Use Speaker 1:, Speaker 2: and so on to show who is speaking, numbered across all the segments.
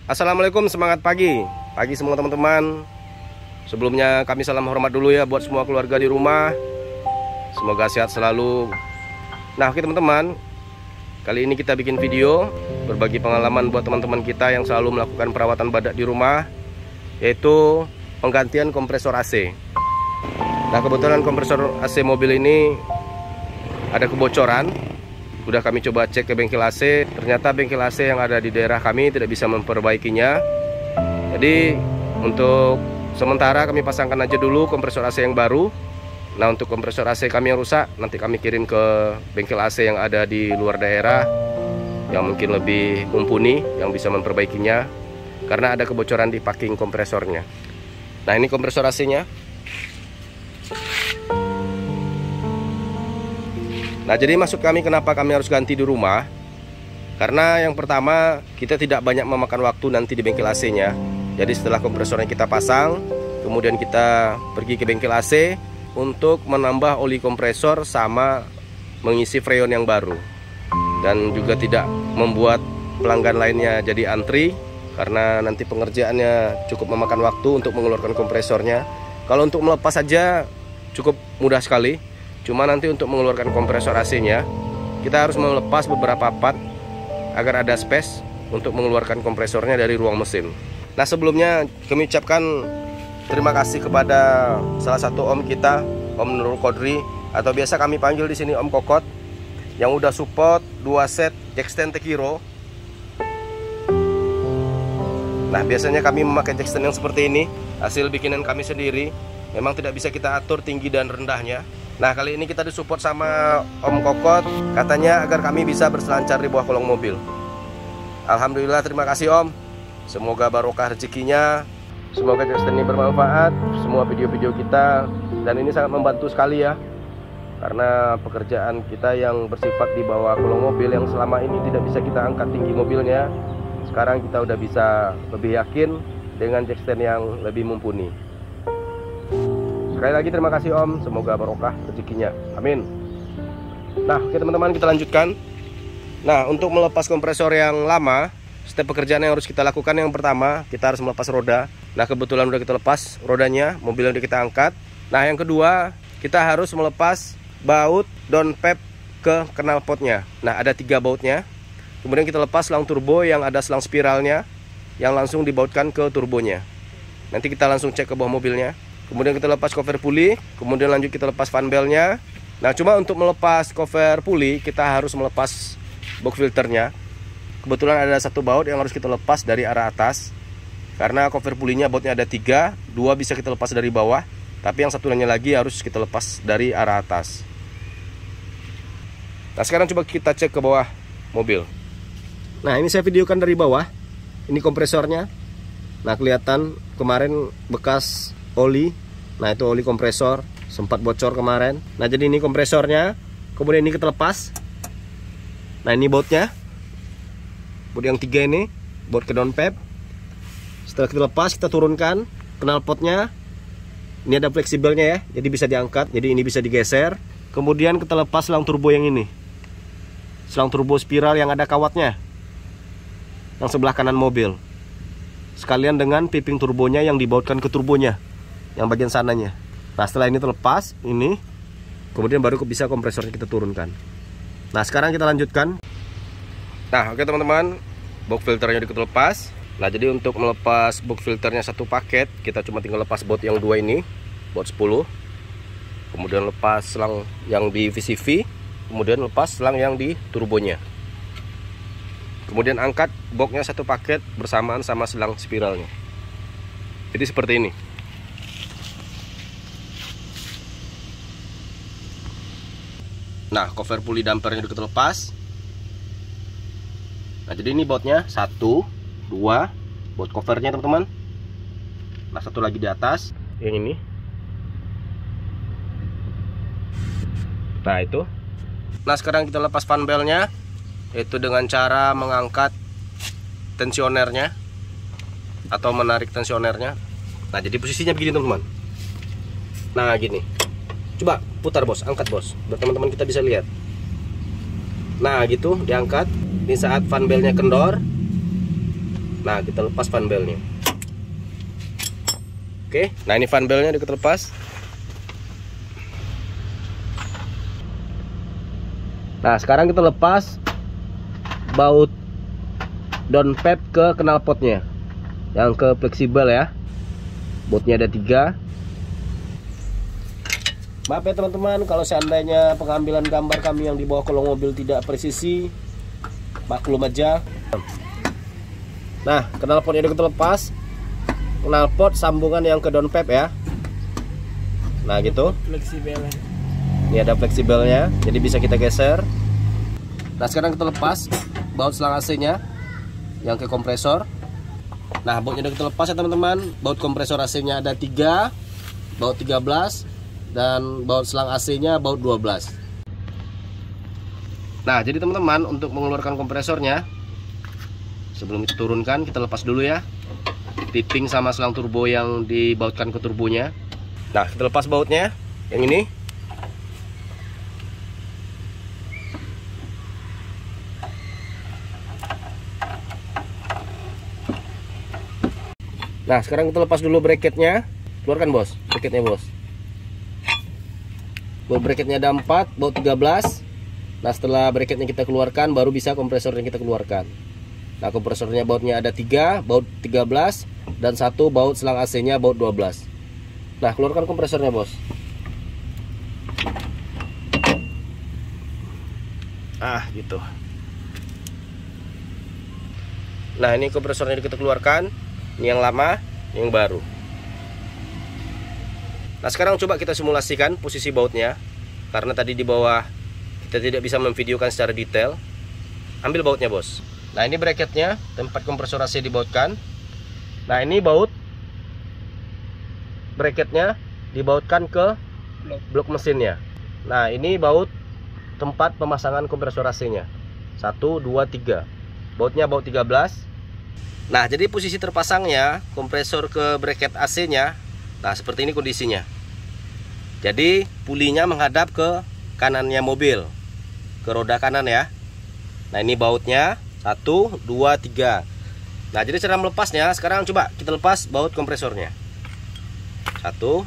Speaker 1: Assalamualaikum, semangat pagi. Pagi semua teman-teman. Sebelumnya kami salam hormat dulu ya buat semua keluarga di rumah. Semoga sehat selalu. Nah oke teman-teman, kali ini kita bikin video berbagi pengalaman buat teman-teman kita yang selalu melakukan perawatan badak di rumah, yaitu penggantian kompresor AC. Nah kebetulan kompresor AC mobil ini ada kebocoran. Udah kami coba cek ke bengkel AC, ternyata bengkel AC yang ada di daerah kami tidak bisa memperbaikinya. Jadi untuk sementara kami pasangkan aja dulu kompresor AC yang baru. Nah untuk kompresor AC kami yang rusak, nanti kami kirim ke bengkel AC yang ada di luar daerah, yang mungkin lebih mumpuni, yang bisa memperbaikinya, karena ada kebocoran di packing kompresornya. Nah ini kompresor AC nya. Nah jadi maksud kami kenapa kami harus ganti di rumah, karena yang pertama kita tidak banyak memakan waktu nanti di bengkel AC nya. Jadi setelah kompresornya kita pasang, kemudian kita pergi ke bengkel AC untuk menambah oli kompresor sama mengisi freon yang baru. Dan juga tidak membuat pelanggan lainnya jadi antri, karena nanti pengerjaannya cukup memakan waktu untuk mengeluarkan kompresornya. Kalau untuk melepas saja cukup mudah sekali. Cuma nanti untuk mengeluarkan kompresor AC-nya, kita harus melepas beberapa part agar ada space untuk mengeluarkan kompresornya dari ruang mesin. Nah sebelumnya kami ucapkan terima kasih kepada salah satu om kita, Om Nurul Kodri, atau biasa kami panggil di sini Om Kokot, yang udah support 2 set jackstand Tekiro. Nah biasanya kami memakai jackstand yang seperti ini, hasil bikinan kami sendiri. Memang tidak bisa kita atur tinggi dan rendahnya. Nah kali ini kita disupport sama Om Kokot, katanya agar kami bisa berselancar di bawah kolong mobil. Alhamdulillah, terima kasih Om. Semoga barokah rezekinya, semoga jackstand ini bermanfaat, semua video-video kita. Dan ini sangat membantu sekali ya, karena pekerjaan kita yang bersifat di bawah kolong mobil, yang selama ini tidak bisa kita angkat tinggi mobilnya, sekarang kita udah bisa lebih yakin dengan jackstand yang lebih mumpuni. Sekali lagi terima kasih Om, semoga barokah rezekinya, amin. Nah oke teman-teman, kita lanjutkan. Nah untuk melepas kompresor yang lama, step pekerjaan yang harus kita lakukan yang pertama, kita harus melepas roda. Nah kebetulan udah kita lepas rodanya, mobilnya udah kita angkat. Nah yang kedua, kita harus melepas baut downpipe ke knalpotnya. Nah ada 3 bautnya. Kemudian kita lepas selang turbo yang ada selang spiralnya, yang langsung dibautkan ke turbonya. Nanti kita langsung cek ke bawah mobilnya. Kemudian kita lepas cover pulley, kemudian lanjut kita lepas fan belnya. Nah cuma untuk melepas cover pulley kita harus melepas box filternya. Kebetulan ada 1 baut yang harus kita lepas dari arah atas, karena cover pulley-nya bautnya ada 3, 2 bisa kita lepas dari bawah, tapi yang satunya lagi harus kita lepas dari arah atas. Nah sekarang coba kita cek ke bawah mobil. Nah ini saya videokan dari bawah. Ini kompresornya. Nah kelihatan kemarin bekas oli. Nah itu oli kompresor, sempat bocor kemarin. Nah jadi ini kompresornya. Kemudian ini kita lepas. Nah ini bautnya, baut yang 3 ini, baut ke downpipe. Setelah kita lepas, kita turunkan knalpotnya. Ini ada fleksibelnya ya, jadi bisa diangkat, jadi ini bisa digeser. Kemudian kita lepas selang turbo yang ini, selang turbo spiral yang ada kawatnya, yang sebelah kanan mobil, sekalian dengan piping turbonya yang dibautkan ke turbonya, yang bagian sananya. Nah setelah ini terlepas ini, kemudian baru bisa kompresornya kita turunkan. Nah sekarang kita lanjutkan. Nah oke teman-teman, box filternya udah kita lepas. Nah jadi untuk melepas box filternya 1 paket, kita cuma tinggal lepas baut yang 2 ini, baut 10. Kemudian lepas selang yang di VCV, kemudian lepas selang yang di turbonya. Kemudian angkat boxnya 1 paket bersamaan sama selang spiralnya. Jadi seperti ini. Nah cover pulley dampernya udah kita lepas. Nah jadi ini bautnya 1, 2 baut covernya teman-teman. Nah 1 lagi di atas, yang ini. Nah itu. Nah sekarang kita lepas fan belnya, yaitu dengan cara mengangkat tensionernya atau menarik tensionernya. Nah jadi posisinya begini teman-teman. Nah gini. Coba putar bos, angkat bos, biar teman-teman kita bisa lihat. Nah gitu, diangkat. Ini saat fan belnya kendor. Nah, kita lepas fan belnya. Oke, nah ini fan belnya udah kita lepas. Nah, sekarang kita lepas baut downpipe ke knalpotnya, yang ke fleksibel ya. Bautnya ada 3. Maaf ya teman-teman, kalau seandainya pengambilan gambar kami yang di bawah kolong mobil tidak presisi, maklum aja. Nah, knalpotnya udah kita lepas. Knalpot sambungan yang ke downpipe ya. Nah gitu.
Speaker 2: Fleksibel.
Speaker 1: Ini ada fleksibelnya, jadi bisa kita geser. Nah, sekarang kita lepas baut selang AC-nya yang ke kompresor. Nah, bautnya udah kita lepas ya teman-teman. Baut kompresor AC-nya ada 3, baut 13, dan baut selang AC-nya baut 12. Nah, jadi teman-teman, untuk mengeluarkan kompresornya, sebelum kita turunkan, kita lepas dulu ya tipping sama selang turbo yang dibautkan ke turbonya. Nah, kita lepas bautnya yang ini. Nah, sekarang kita lepas dulu bracketnya. Keluarkan bos, bracketnya bos. Baut bracketnya ada 4, baut 13. Nah, setelah bracketnya kita keluarkan, baru bisa kompresornya kita keluarkan. Nah, kompresornya bautnya ada 3, baut 13, dan 1 baut selang AC-nya baut 12. Nah, keluarkan kompresornya bos. Gitu. Nah, ini kompresornya kita keluarkan. Ini yang lama, yang baru. Nah, sekarang coba kita simulasikan posisi bautnya. Karena tadi di bawah kita tidak bisa memvideokan secara detail. Ambil bautnya bos. Nah, ini bracketnya, tempat kompresor AC dibautkan. Nah, ini baut bracketnya dibautkan ke blok mesinnya. Nah, ini baut tempat pemasangan kompresor AC-nya. 1, 2, 3. Bautnya baut 13. Nah, jadi posisi terpasangnya kompresor ke bracket AC-nya. Nah, seperti ini kondisinya. Jadi pulinya menghadap ke kanannya mobil, ke roda kanan ya. Nah, ini bautnya 1, 2, 3. Nah, jadi cara melepasnya, sekarang coba kita lepas baut kompresornya. 1,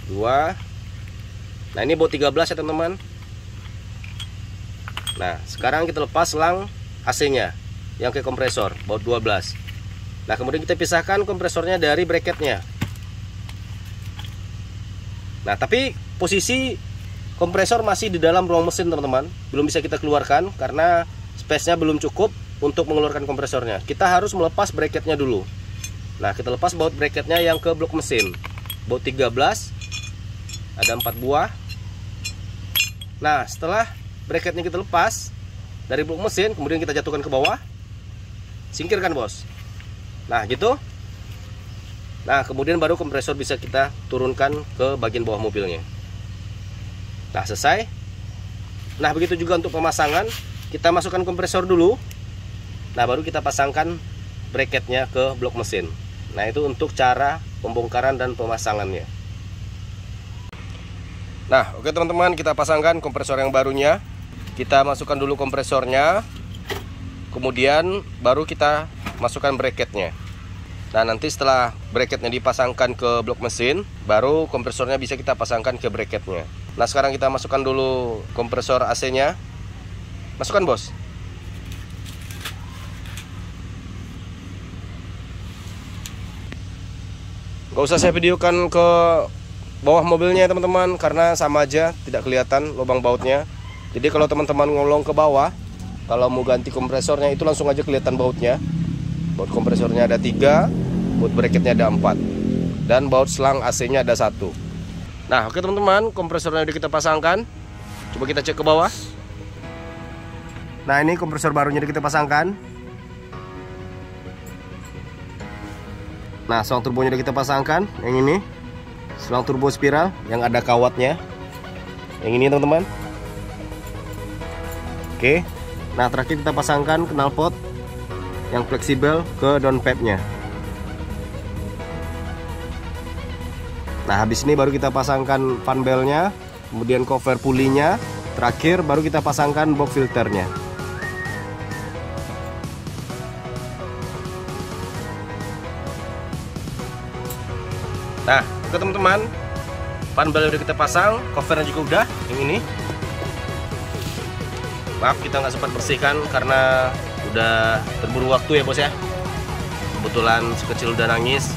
Speaker 1: 2. Nah, ini baut 13 ya teman-teman. Nah, sekarang kita lepas selang AC-nya yang ke kompresor, baut 12. Nah, kemudian kita pisahkan kompresornya dari bracketnya. Nah, tapi posisi kompresor masih di dalam ruang mesin teman-teman. Belum bisa kita keluarkan karena space-nya belum cukup untuk mengeluarkan kompresornya. Kita harus melepas bracketnya dulu. Nah, kita lepas baut bracketnya yang ke blok mesin. Baut 13. Ada 4 buah. Nah, setelah bracketnya kita lepas dari blok mesin, kemudian kita jatuhkan ke bawah, singkirkan bos. Nah gitu. Nah, kemudian baru kompresor bisa kita turunkan ke bagian bawah mobilnya. Nah, selesai. Nah, begitu juga untuk pemasangan. Kita masukkan kompresor dulu. Nah, baru kita pasangkan bracketnya ke blok mesin. Nah, itu untuk cara pembongkaran dan pemasangannya. Nah, oke teman-teman, kita pasangkan kompresor yang barunya. Kita masukkan dulu kompresornya, kemudian baru kita masukkan bracketnya. Nah, nanti setelah bracketnya dipasangkan ke blok mesin, baru kompresornya bisa kita pasangkan ke bracketnya. Nah, sekarang kita masukkan dulu kompresor AC-nya. Masukkan bos. Gak usah saya videokan ke bawah mobilnya teman-teman, karena sama aja, tidak kelihatan lubang bautnya. Jadi kalau teman-teman ngolong ke bawah, kalau mau ganti kompresornya itu langsung aja kelihatan bautnya. Baut kompresornya ada 3, baut bracketnya ada 4, dan baut selang AC-nya ada 1. Nah, oke teman-teman, kompresornya udah kita pasangkan. Coba kita cek ke bawah. Nah, ini kompresor barunya udah kita pasangkan. Nah, selang turbonya udah kita pasangkan. Yang ini selang turbo spiral yang ada kawatnya. Yang ini teman-teman. Oke. Nah, terakhir kita pasangkan knalpot yang fleksibel ke downpipe-nya. Nah, habis ini baru kita pasangkan fan bell-nya, kemudian cover pulinya, terakhir baru kita pasangkan box filternya. Nah, oke teman-teman, fan bel udah kita pasang, covernya juga udah yang ini. Maaf kita nggak sempat bersihkan karena udah terburu waktu ya bos ya. Kebetulan si kecil udah nangis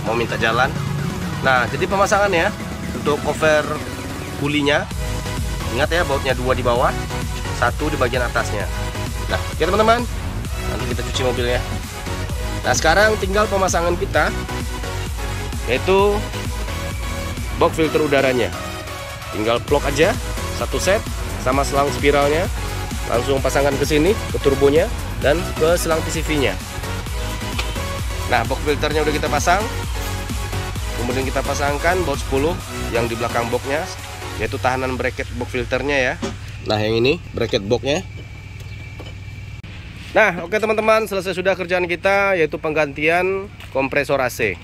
Speaker 1: mau minta jalan. Nah, jadi pemasangannya untuk cover pulinya, ingat ya, bautnya 2 di bawah, 1 di bagian atasnya. Nah, oke teman-teman, nanti kita cuci mobilnya. Nah, sekarang tinggal pemasangan kita, yaitu box filter udaranya. Tinggal plug aja 1 set sama selang spiralnya, langsung pasangkan ke sini, ke turbonya dan ke selang PCV-nya. Nah, box filternya udah kita pasang. Kemudian kita pasangkan baut 10 yang di belakang boxnya, yaitu tahanan bracket box filternya ya. Nah, yang ini bracket boxnya. Nah, oke teman-teman, selesai sudah kerjaan kita, yaitu penggantian kompresor AC.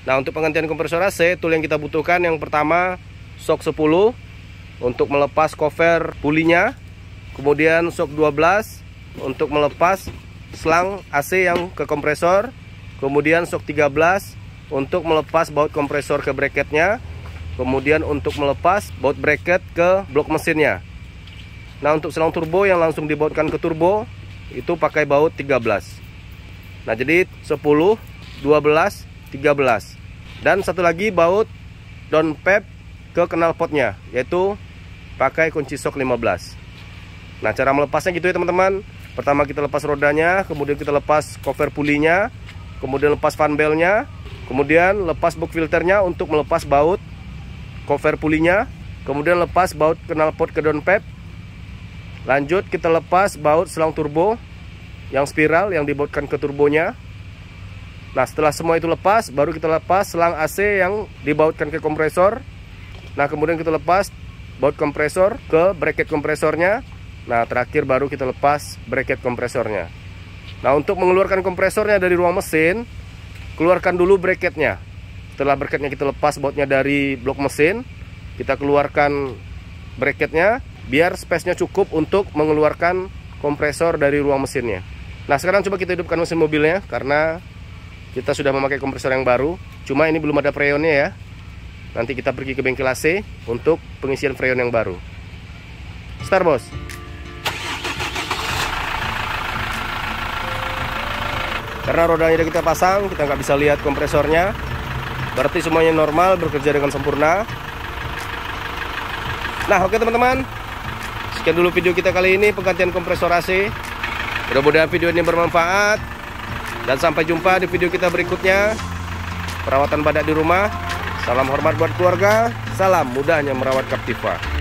Speaker 1: Nah, untuk penggantian kompresor AC, tool yang kita butuhkan yang pertama shock 10 untuk melepas cover pulinya, kemudian shock 12 untuk melepas selang AC yang ke kompresor, kemudian shock 13 untuk melepas baut kompresor ke bracketnya, kemudian untuk melepas baut bracket ke blok mesinnya. Nah, untuk selang turbo yang langsung dibautkan ke turbo itu pakai baut 13. Nah, jadi 10, 12, 13. Dan satu lagi baut downpipe ke knalpotnya, yaitu pakai kunci shock 15. Nah, cara melepasnya gitu ya teman-teman. Pertama kita lepas rodanya, kemudian kita lepas cover pulinya, kemudian lepas fan belnya, kemudian lepas box filternya untuk melepas baut cover pulinya, kemudian lepas baut knalpot ke downpipe. Lanjut kita lepas baut selang turbo yang spiral yang dibautkan ke turbonya. Nah, setelah semua itu lepas, baru kita lepas selang AC yang dibautkan ke kompresor. Nah, kemudian kita lepas baut kompresor ke bracket kompresornya. Nah, terakhir baru kita lepas bracket kompresornya. Nah, untuk mengeluarkan kompresornya dari ruang mesin, keluarkan dulu bracketnya. Setelah bracketnya kita lepas bautnya dari blok mesin, kita keluarkan bracketnya biar space-nya cukup untuk mengeluarkan kompresor dari ruang mesinnya. Nah, sekarang coba kita hidupkan mesin mobilnya karena kita sudah memakai kompresor yang baru. Cuma ini belum ada freonnya ya. Nanti kita pergi ke bengkel AC untuk pengisian freon yang baru. Start bos. Karena rodanya udah kita pasang, kita nggak bisa lihat kompresornya. Berarti semuanya normal, bekerja dengan sempurna. Nah, oke teman-teman, sekian dulu video kita kali ini, penggantian kompresor AC. Mudah-mudahan video ini bermanfaat. Dan sampai jumpa di video kita berikutnya. Perawatan badak di rumah. Salam hormat buat keluarga. Salam mudahnya merawat Captiva.